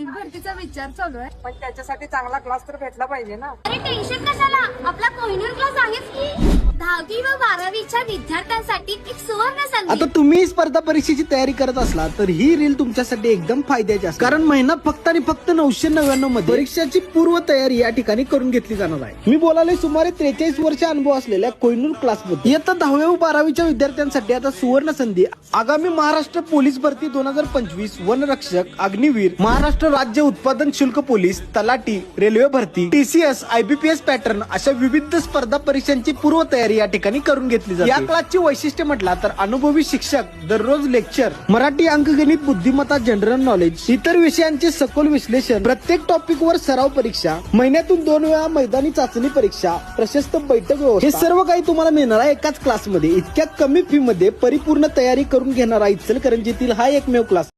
Police भरतीचा विचार चालू आहे. पण त्याच्यासाठी चांगला क्लास तर भेटला पाहिजे ना. अरे टेन्शन कशाला, आपला कोहिनूर क्लास आहेच की. 10वी व 12वीच्या विद्यार्थ्यांसाठी एक सुवर्ण संधी. आता तुम्ही स्पर्धा परीक्षेची तयारी करत असला तर ही रील तुमच्यासाठी एकदम फायद्याची आहे, कारण महिना फक्त आणि फक्त 999 मध्ये परीक्षाची पूर्व तयारी या ठिकाणी करून घेतली जाणार आहे. मी बोलायला सुमारे 43 वर्ष अनुभव असलेल्या कोहिनूर क्लास मध्ये इयत्ता 10वी व 12वीच्या विद्यार्थ्यांसाठी आता सुवर्ण संधी. आगामी महाराष्ट्र पोलीस भरती 2025, वनरक्षक, अग्निवीर, महाराष्ट्र राज्य उत्पादन शुल्क पोलीस, तलाठी, रेल्वे भरती, TCS, IBPS पॅटर्न अशा विविध स्पर्धा परीक्षांची पूर्व तयारी या ठिकाणी करून घेतली जाते. या क्लासची वैशिष्ट्य म्हटला तर अनुभवी शिक्षक, दररोज लेक्चर, मराठी, अंकगणित, बुद्धिमत्ता, जनरल नॉलेज, इतर विषयांचे सखोल विश्लेषण, प्रत्येक टॉपिक वर सराव परीक्षा, महिन्यातून 2 वेळा मैदानी चाचणी परीक्षा, प्रशस्त बैठक व्यवस्था, हे सर्व काही तुम्हाला मिळणार आहे एकाच क्लासमध्ये. इतक्या कमी फी मध्ये परिपूर्ण तयारी करून घेणारा इचलकरंजीतील हा एकमेव क्लास.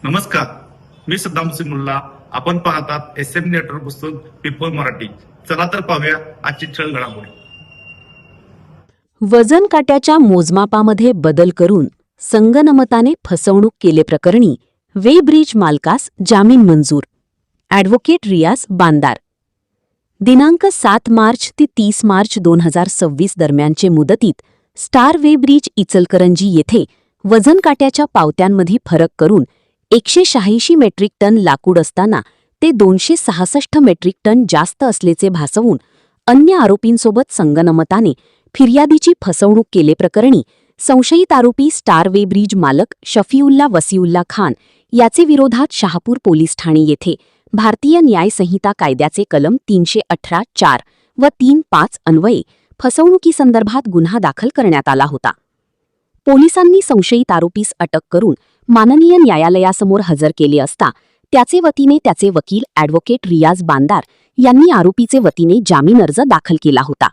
नमस्कार, मी सद्दाम सिंग मुल्ला. आपण पाहतात SM नेटवर्क पुस्तक पीपल मराठी. चला तर पाहूया आजची ठळक घडामोडी. वजन काट्याच्या मोजमापामध्ये बदल करून संगनमताने फसवणूक केल्याप्रकरणी वे ब्रिज मालकास जामीन मंजूर. ॲडव्होकेट रियाज बांदार. दिनांक 7 मार्च ते 30 मार्च 2026 दरम्यानचे मुदतीत स्टार वे ब्रिज इचलकरंजी येथे वजन काट्याच्या पावत्यांमध्ये फरक करून 186 मेट्रिक टन लाकूड असताना ते 266 मेट्रिक टन जास्त असल्याचे भासवून अन्य आरोपींसोबत संगनमताने फिर्यादीची फसवणूक केल्याप्रकरणी संशयित आरोपी स्टार वे ब्रिज मालक शफीउल्ला वसीउल्ला खान याचे विरोधात शहापूर पोलीस ठाणे येथे भारतीय न्याय संहिता कायद्याचे कलम 318(4) व 3(5) अन्वये फसवणुकीसंदर्भात गुन्हा दाखल करण्यात आला होता. पोलिसांनी संशयित आरोपीस अटक करून माननीय न्यायालयासमोर हजर केले असता त्याचे वतीने त्याचे वकील ॲडव्होकेट रियाज बांदार यांनी आरोपीचे वतीने जामीन अर्ज दाखल केला होता.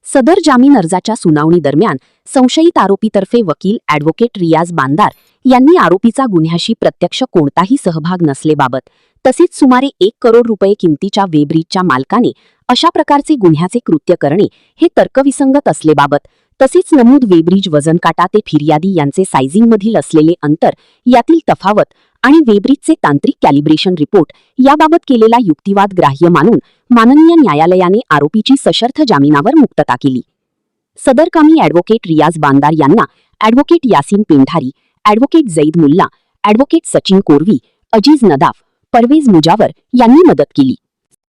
सदर जामीन अर्जाच्या सुनावणी दरम्यान संशयित आरोपीतर्फे वकील ॲडव्होकेट रियाज बांदार यांनी आरोपीचा गुन्ह्याशी प्रत्यक्ष कोणताही सहभाग नसलेबाबत तसेच सुमारे 1 करोड रुपये किमतीच्या वेब्रिजच्या मालकाने अशा प्रकारचे गुन्ह्याचे कृत्य करणे हे तर्कविसंगत असलेबाबत तसेच नमूद वेब्रिज वजन काटा ते फिर्यादी यांचे सायझिंगमधील असलेले अंतर यातील तफावत आणि वेब्रिजचे तांत्रिक कॅलिब्रेशन रिपोर्ट याबाबत केलेला युक्तिवाद ग्राह्य मानून माननीय न्यायालयाने आरोपीची सशर्त जामिनावर मुक्तता केली. सदरकामी ॲडव्होकेट रियाज बांदार यांना advocate Yasin Pendhari, advocate Zaid Mulla, advocate Sachin Korvi, Aziz Nadaf, Parvez Mujawar यांनी मदत केली.